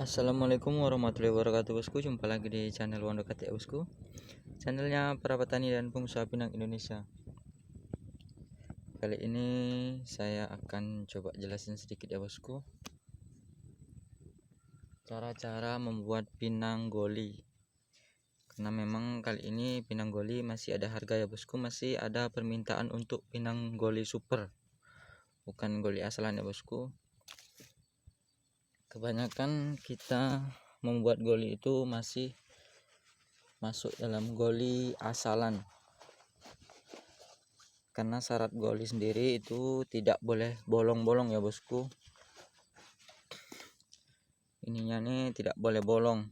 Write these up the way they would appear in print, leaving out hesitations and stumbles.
Assalamualaikum warahmatullahi wabarakatuh bosku. Jumpa lagi di channel Wondo KTI bosku, channelnya para petani dan pengusaha pinang Indonesia. Kali ini saya akan coba jelasin sedikit ya bosku, cara-cara membuat pinang goli. Karena memang kali ini pinang goli masih ada harga ya bosku, masih ada permintaan untuk pinang goli super, bukan goli asalan ya bosku. Kebanyakan kita membuat goli itu masih masuk dalam goli asalan, karena syarat goli sendiri itu tidak boleh bolong-bolong ya bosku. Ininya nih tidak boleh bolong.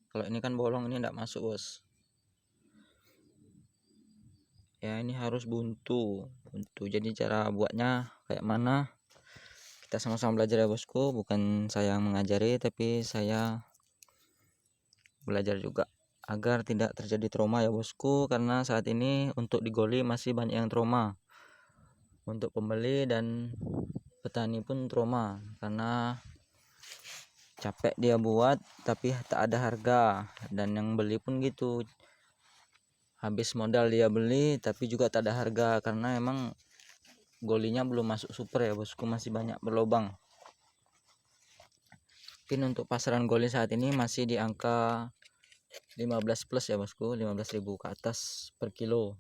Kalau ini kan bolong, ini tidak masuk bos ya. Ini harus buntu. Jadi cara buatnya kayak mana, kita sama-sama belajar ya bosku. Bukan saya yang mengajari, tapi saya belajar juga agar tidak terjadi trauma ya bosku. Karena saat ini untuk di goli masih banyak yang trauma, untuk pembeli dan petani pun trauma, karena capek dia buat tapi tak ada harga. Dan yang beli pun gitu, habis modal dia beli tapi juga tak ada harga, karena emang golinya belum masuk super ya bosku, masih banyak berlobang. Mungkin untuk pasaran goli saat ini masih di angka 15 plus ya bosku, 15.000 ke atas per kilo.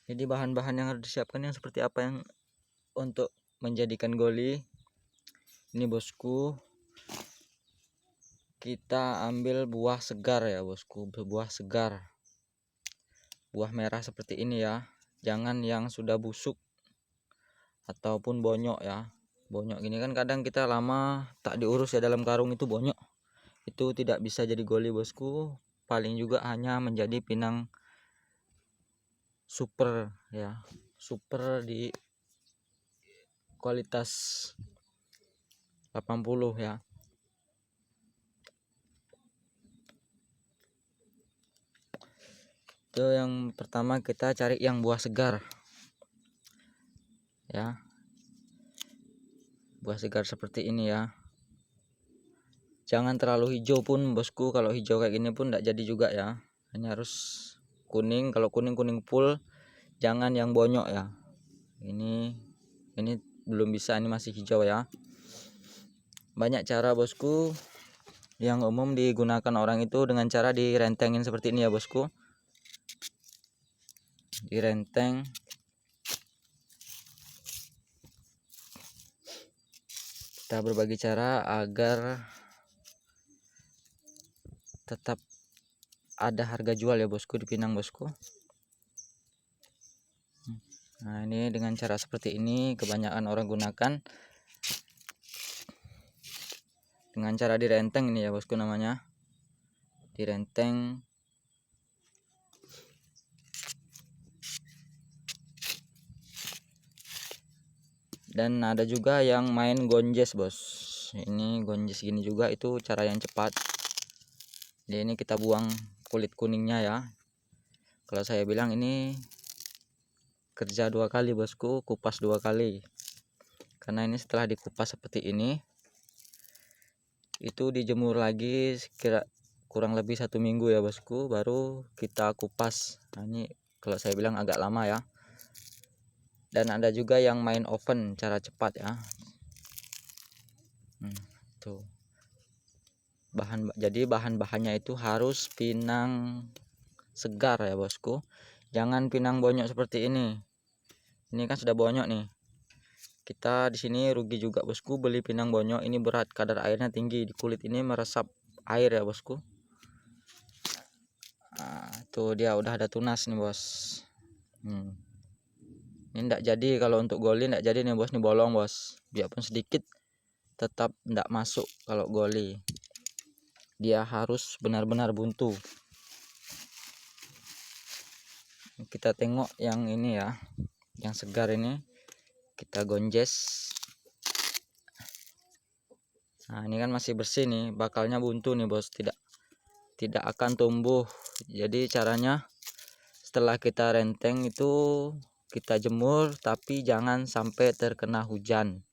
Jadi bahan-bahan yang harus disiapkan yang seperti apa yang untuk menjadikan goli ini bosku. Kita ambil buah segar ya bosku, buah segar, buah merah seperti ini ya, jangan yang sudah busuk ataupun bonyok ya. Bonyok gini kan kadang kita lama tak diurus ya dalam karung, itu bonyok, itu tidak bisa jadi goli bosku. Paling juga hanya menjadi pinang super ya, super di kualitas 80 ya. Itu yang pertama, kita cari yang buah segar ya, buah segar seperti ini ya. Jangan terlalu hijau pun bosku, kalau hijau kayak gini pun tidak jadi juga ya. Ini harus kuning, kalau kuning full, jangan yang bonyok ya. Ini belum bisa, ini masih hijau ya. Banyak cara bosku, yang umum digunakan orang itu dengan cara direntengin seperti ini ya bosku. Direnteng, kita berbagi cara agar tetap ada harga jual ya bosku di pinang bosku. Nah ini dengan cara seperti ini kebanyakan orang gunakan, dengan cara direnteng ini ya bosku, namanya direnteng. Dan ada juga yang main gonjes bos, ini gonjes gini juga, itu cara yang cepat. Jadi ini kita buang kulit kuningnya ya. Kalau saya bilang ini kerja 2 kali bosku, kupas 2 kali. Karena ini setelah dikupas seperti ini, itu dijemur lagi sekira kurang lebih 1 minggu ya bosku, baru kita kupas. Nah ini kalau saya bilang agak lama ya. Dan ada juga yang main oven, cara cepat ya. Tuh jadi bahan-bahannya itu harus pinang segar ya bosku, jangan pinang bonyok seperti ini. Ini kan sudah bonyok nih, kita di sini rugi juga bosku beli pinang bonyok. Ini berat, kadar airnya tinggi, di kulit ini meresap air ya bosku. Nah, tuh dia udah ada tunas nih bos. Ini enggak jadi, kalau untuk goli enggak jadi nih bos, nih bolong bos. Biarpun sedikit tetap enggak masuk kalau goli, dia harus benar-benar buntu. Kita tengok yang ini ya, yang segar ini kita gonjes. Nah ini kan masih bersih nih, bakalnya buntu nih bos, tidak akan tumbuh. Jadi caranya setelah kita renteng itu kita jemur, tapi jangan sampai terkena hujan.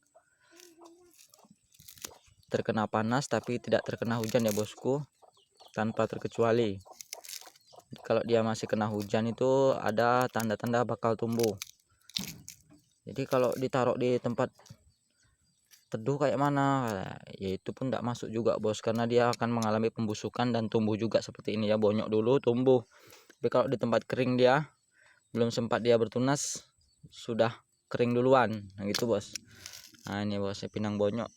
terkena panas tapi tidak terkena hujan ya bosku, tanpa terkecuali. Kalau dia masih kena hujan itu ada tanda-tanda bakal tumbuh. Jadi kalau ditaruh di tempat teduh kayak mana, ya itu pun tidak masuk juga bos, karena dia akan mengalami pembusukan dan tumbuh juga seperti ini ya, bonyok dulu tumbuh. Tapi kalau di tempat kering dia belum sempat dia bertunas sudah kering duluan, nah gitu bos. Nah ini bos, pinang bonyok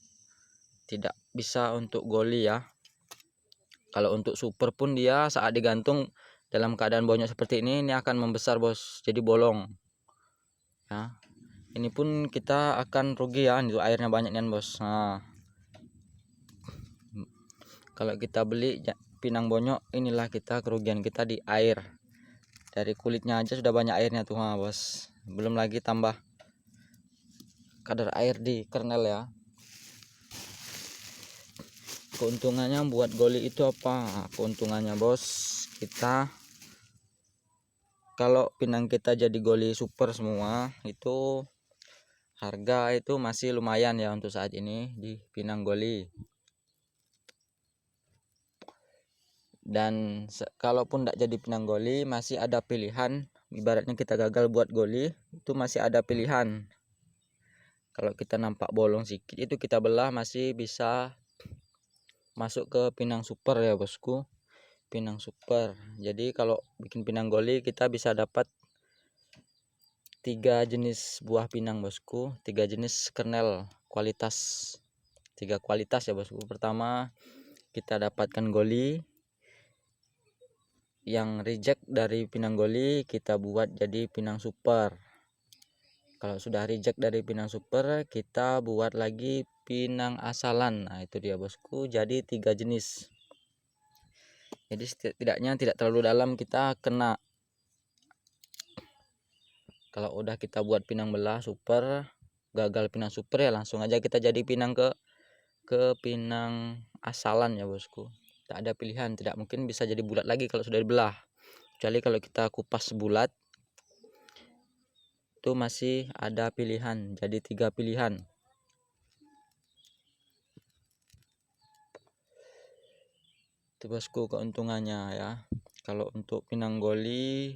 tidak bisa untuk goli ya. Kalau untuk super pun dia saat digantung dalam keadaan bonyok seperti ini akan membesar bos, jadi bolong ya. Ini pun kita akan rugi ya, itu airnya banyak kan bos. Nah, kalau kita beli pinang bonyok, inilah kita kerugian kita di air. Dari kulitnya aja sudah banyak airnya tuh bos, belum lagi tambah kadar air di kernel ya. Keuntungannya buat goli itu apa? Keuntungannya bos, kita kalau pinang kita jadi goli super semua, itu harga itu masih lumayan ya untuk saat ini di pinang goli. Dan kalaupun tidak jadi pinang goli, masih ada pilihan. Ibaratnya kita gagal buat goli, itu masih ada pilihan. Kalau kita nampak bolong sedikit itu kita belah, masih bisa masuk ke pinang super ya bosku, pinang super. Jadi kalau bikin pinang goli kita bisa dapat 3 jenis buah pinang bosku, 3 jenis kernel kualitas, 3 kualitas ya bosku. Pertama kita dapatkan goli yang reject dari pinang goli, kita buat jadi pinang super. Kalau sudah reject dari pinang super, kita buat lagi pinang asalan. Nah itu dia bosku, jadi 3 jenis. Jadi setidaknya tidak terlalu dalam kita kena. Kalau udah kita buat pinang belah super, gagal pinang super ya langsung aja kita jadi pinang ke pinang asalan ya bosku. Tak ada pilihan, tidak mungkin bisa jadi bulat lagi kalau sudah dibelah. Kecuali kalau kita kupas bulat, itu masih ada pilihan, jadi 3 pilihan. Itu bosku keuntungannya ya. Kalau untuk pinang goli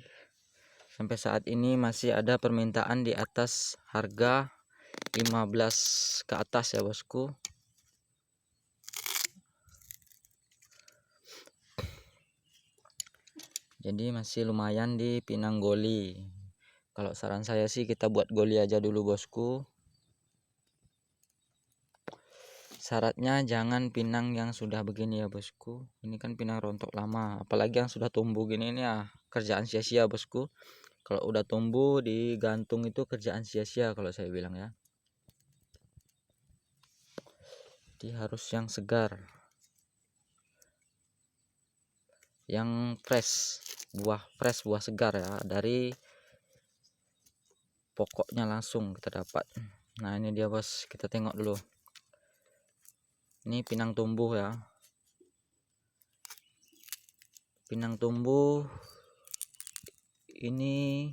sampai saat ini masih ada permintaan di atas harga 15 ke atas ya bosku. Jadi masih lumayan di pinang goli. Kalau saran saya sih kita buat goli aja dulu bosku. Syaratnya jangan pinang yang sudah begini ya bosku. Ini kan pinang rontok lama, apalagi yang sudah tumbuh gini ini ya kerjaan sia-sia bosku. Kalau udah tumbuh digantung itu kerjaan sia-sia kalau saya bilang ya. Jadi harus yang segar, yang fresh, buah segar ya, dari pokoknya langsung kita dapat. Nah ini dia bos, kita tengok dulu. Ini pinang tumbuh ya, pinang tumbuh ini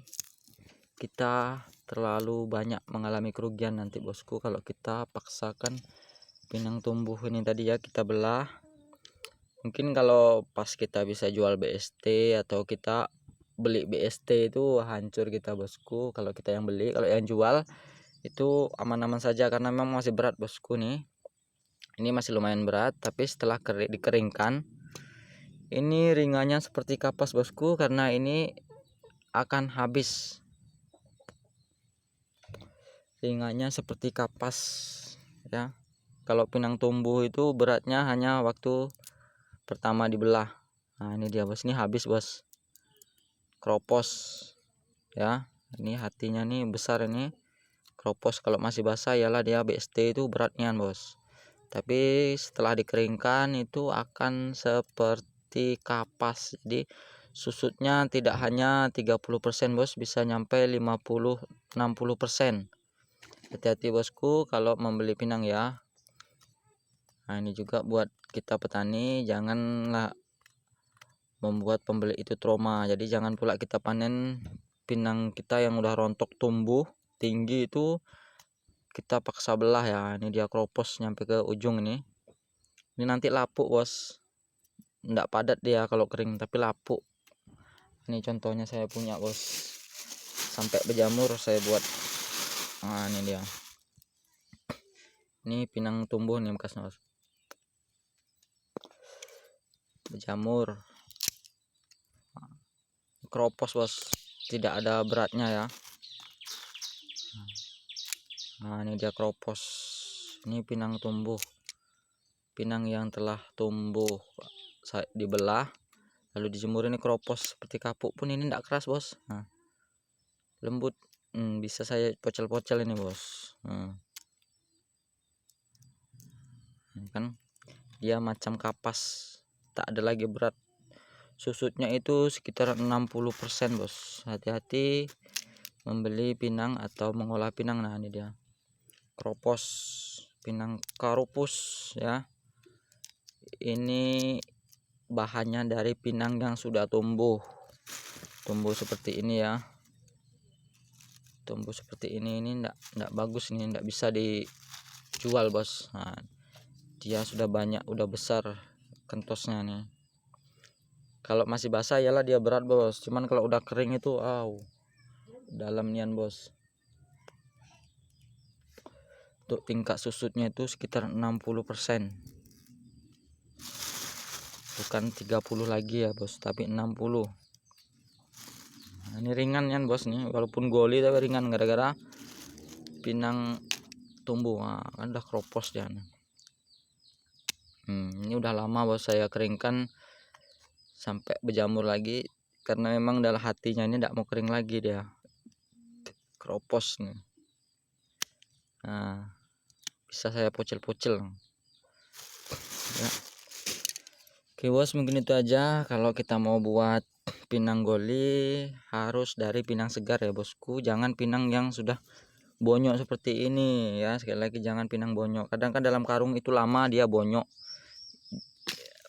kita terlalu banyak mengalami kerugian nanti bosku kalau kita paksakan pinang tumbuh ini tadi ya kita belah. Mungkin kalau pas kita bisa jual BST atau kita beli BST itu hancur kita bosku. Kalau kita yang beli, kalau yang jual itu aman-aman saja karena memang masih berat bosku nih. Ini masih lumayan berat, tapi setelah dikeringkan ini ringannya seperti kapas bosku, karena ini akan habis. Ringannya seperti kapas ya. Kalau pinang tumbuh itu beratnya hanya waktu pertama dibelah. Nah ini dia bos, ini habis bos, kropos ya. Ini hatinya nih besar, ini kropos. Kalau masih basah ialah dia BST itu beratnya bos, tapi setelah dikeringkan itu akan seperti kapas. Jadi susutnya tidak hanya 30% bos, bisa nyampe 50-60%. Hati-hati bosku kalau membeli pinang ya. Nah ini juga buat kita petani, janganlah membuat pembeli itu trauma. Jadi jangan pula kita panen pinang kita yang udah rontok tumbuh tinggi itu kita paksa belah ya. Ini dia kropos nyampe ke ujung ini. Ini nanti lapuk bos, nggak padat dia kalau kering tapi lapuk. Ini contohnya saya punya bos, sampai berjamur saya buat. Nah ini dia, ini pinang tumbuh nih bekasnya bos, berjamur, kropos bos, tidak ada beratnya ya. Nah ini dia kropos, ini pinang tumbuh, pinang yang telah tumbuh dibelah lalu dijemur. Ini kropos seperti kapuk pun ini tidak keras bos. Nah, lembut. Bisa saya pocel-pocel ini bos. Kan dia macam kapas, tak ada lagi berat. Susutnya itu sekitar 60% bos. Hati-hati membeli pinang atau mengolah pinang. Nah ini dia kropos, pinang karupus ya. Ini bahannya dari pinang yang sudah tumbuh seperti ini ya, tumbuh seperti ini enggak bagus, ini enggak bisa dijual bos. Nah, dia sudah banyak, udah besar kentosnya nih. Kalau masih basah yalah dia berat bos, cuman kalau udah kering itu dalam nian bos. Untuk tingkat susutnya itu sekitar 60%, bukan 30 lagi ya bos, tapi 60. Nah, ini ringan ya bos nih, walaupun goli tapi ringan gara-gara pinang tumbuh. Nah, kan udah kropos dia nih. Ini udah lama bos saya keringkan sampai berjamur lagi, karena memang dalam hatinya ini tidak mau kering lagi, dia kropos nih. Nah, bisa saya pocel-pocel ya. Oke bos, mungkin itu aja. Kalau kita mau buat pinang goli harus dari pinang segar ya bosku, jangan pinang yang sudah bonyok seperti ini ya. Sekali lagi jangan pinang bonyok, kadang kan dalam karung itu lama dia bonyok,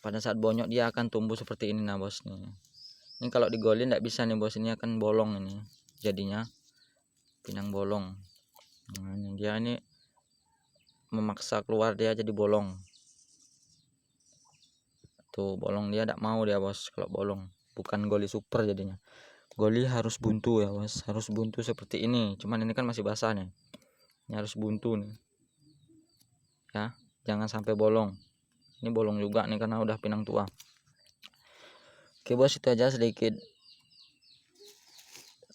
pada saat bonyok dia akan tumbuh seperti ini. Nah bos nih, ini kalau digoli tidak bisa nih bos, ini akan bolong, ini jadinya pinang bolong. Nah, ini dia, ini memaksa keluar dia jadi bolong tuh, bolong dia tidak mau dia bos. Kalau bolong bukan goli super jadinya. Goli harus buntu ya bos, harus buntu seperti ini. Cuman ini kan masih basah nih, ini harus buntu nih ya, jangan sampai bolong. Ini bolong juga nih karena udah pinang tua. Oke bos, itu aja sedikit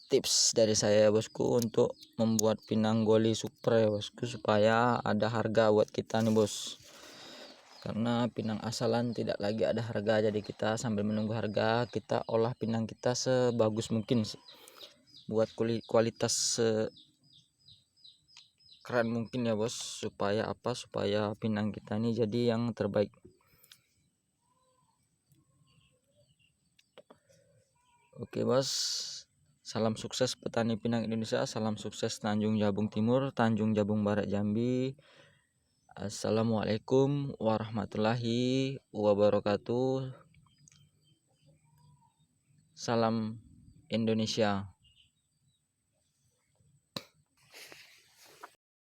tips dari saya bosku untuk membuat pinang goli super ya bosku, supaya ada harga buat kita nih bos. Karena pinang asalan tidak lagi ada harga, jadi kita sambil menunggu harga kita olah pinang kita sebagus mungkin, buat kualitas keren mungkin ya bos, supaya apa, supaya pinang kita ini jadi yang terbaik. Oke bos, salam sukses petani pinang Indonesia, salam sukses Tanjung Jabung Timur, Tanjung Jabung Barat Jambi. Assalamualaikum warahmatullahi wabarakatuh. Salam Indonesia.